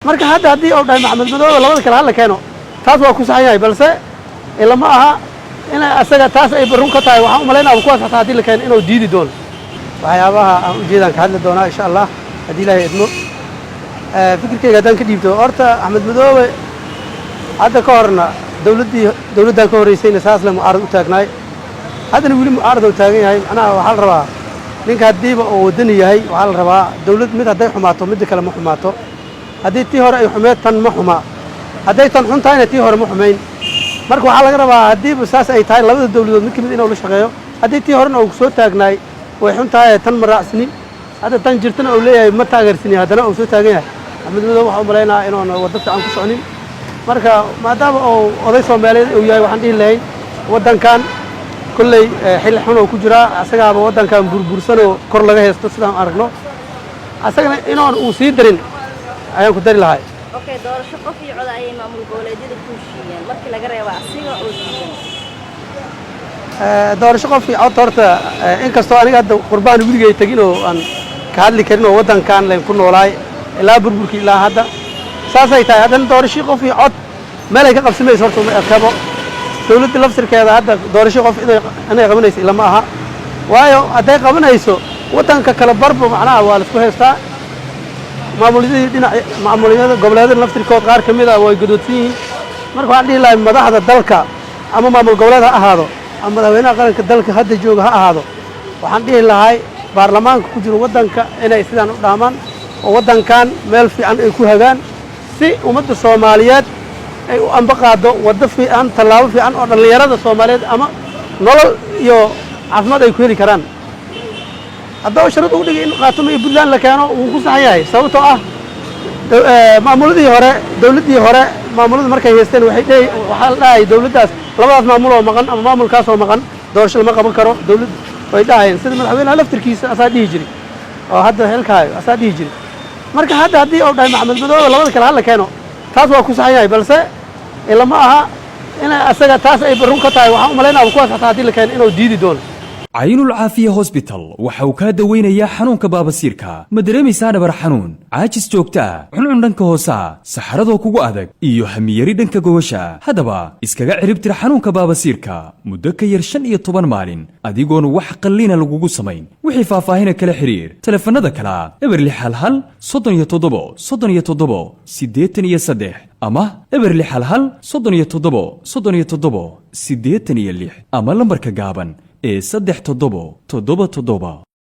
marka hadda haddii uu dhahay maxamed madoobe labada kale hala keeno taas waa ku saxan yahay balse ilama aha in asaga taas ay barun ka tahay waxaan u maleynayaa kuwaas xataa haddii la keeno inuu diidi doono waxyaabaha aan ujeedaan ka hadli doonaa insha allah haddii ilaahay idmo fikirkayga haddaan ka dhiibto horta axmed madoobe hadda ka horna dowladdan ka horreysayna saas le mucaarad u taagnaay haddana weli mucaarad uu taagan yahay macnaha waxaa la rabaa ninka haddiiba uu wadani yahay waxaa la rabaa dowlad mid hadday xumaato midda kale ma xumaato haddii tii hore ay xumeed tan ma xumaa hadday tan xun tahayna tii hore ma xumayn marka waxaa laga rabaa haddiiba saas ay tahay labada dowladood mid ka mid inuu la shaqeeyo haddii tii horena uu soo taagnaay way xun tahay tan ma raacsini hadda tan jirtana uu leeyahay ma taageersini haddana uu soo taagan yahay axmed madoobe waxaa u malaynayaa inuuna waddo fiican ku soconin marka maadaama uu oday soomaaliyeed uu yahay waxaan dhihi lahayn waddankan kolley xilli xun oo ku jiraa asagaaba waddankan burbursanoo kor laga haysto sidaan aragno asagana inoon uu sii darin ayaan ku dari lahay okay doorasho qof iyo cod ayay maamul goboleedyada ku heshiiyeen markii laga reebo asiga oo diidan doorasho qof iyo cod horta inkastoo aniga hadda qurbaan weligay tagin oo aan ka hadli karin oo waddankan layn ku noolaay ilaa burburkii ilaa hadda saasay tahay haddana doorasho qof iyo cod meel ay ka qabsamayso horta ma ekabo dowladda laftirkeeda hadda doorasho qof inay qabanayso ilama aha waayo hadday qabanayso waddanka kale barba macnaha waa la isku haystaa maamulyada goboleedyada laftirkood qaar ka mid ah way gadoodsan yihiin marka waxaan dhihi lahay madaxda dalka ama maamul goboleed ha ahaado ama madaxweynaha qaranka dalka hadda jooga ha ahaado waxaan dhihi lahay baarlamaanka ku jiro waddanka inay sidaan u dhaamaan oo waddankan meel fiican ay ku hagaan si ummadda soomaaliyeed ay u ambaqaado waddo fiican tallaabo fiican oo dhallinyarada soomaaliyeed ama nolol iyo caafimaad ay ku heli karaan haddaba sharad ugu dhigay in qaatumo iyo puntland la keeno wuu ku saxan yahay sababtoo ah maamuladii hore dowladdii hore maamulada markay haysteen waxaa la dhahay dowladdaas labadaas maamul oo maqan ama maamulkaas oo maqan doorasho lama qaban karo dowlad way dhahayeen sida madaxweynaha laftirkiisa asaa dhihi jiray oo hadda xilkaayo asaa dhihi jiray marka hadda haddii uu dhahay maxamed madoobe labada kale hala keeno taas waa ku saxan yahay balse ilama aha in asaga taas ay barun ka tahay waxaan u maleynayaa kuwaas xataa haddii la keeno inuu diidi doono caynul caafiya hosbital waxa uu kaa daweynayaa xanuunka baabasiirka ma dareemaysaa dhabar xanuun caajis joogta ah cuncun dhanka hoosa saxaradoo kugu adag iyo hamiyari dhanka gogosha haddaba iskaga ciribtira xanuunka baabasiirka muddo ka yar 15 maalin adigoona wax qalliina lagugu samayn wixii faahfaahina kala xiriir telefoonada kala eberli halhal 37 37 83 ama eberli halhal 37 37 86 ama lambarka gaaban ee 3 7 7 7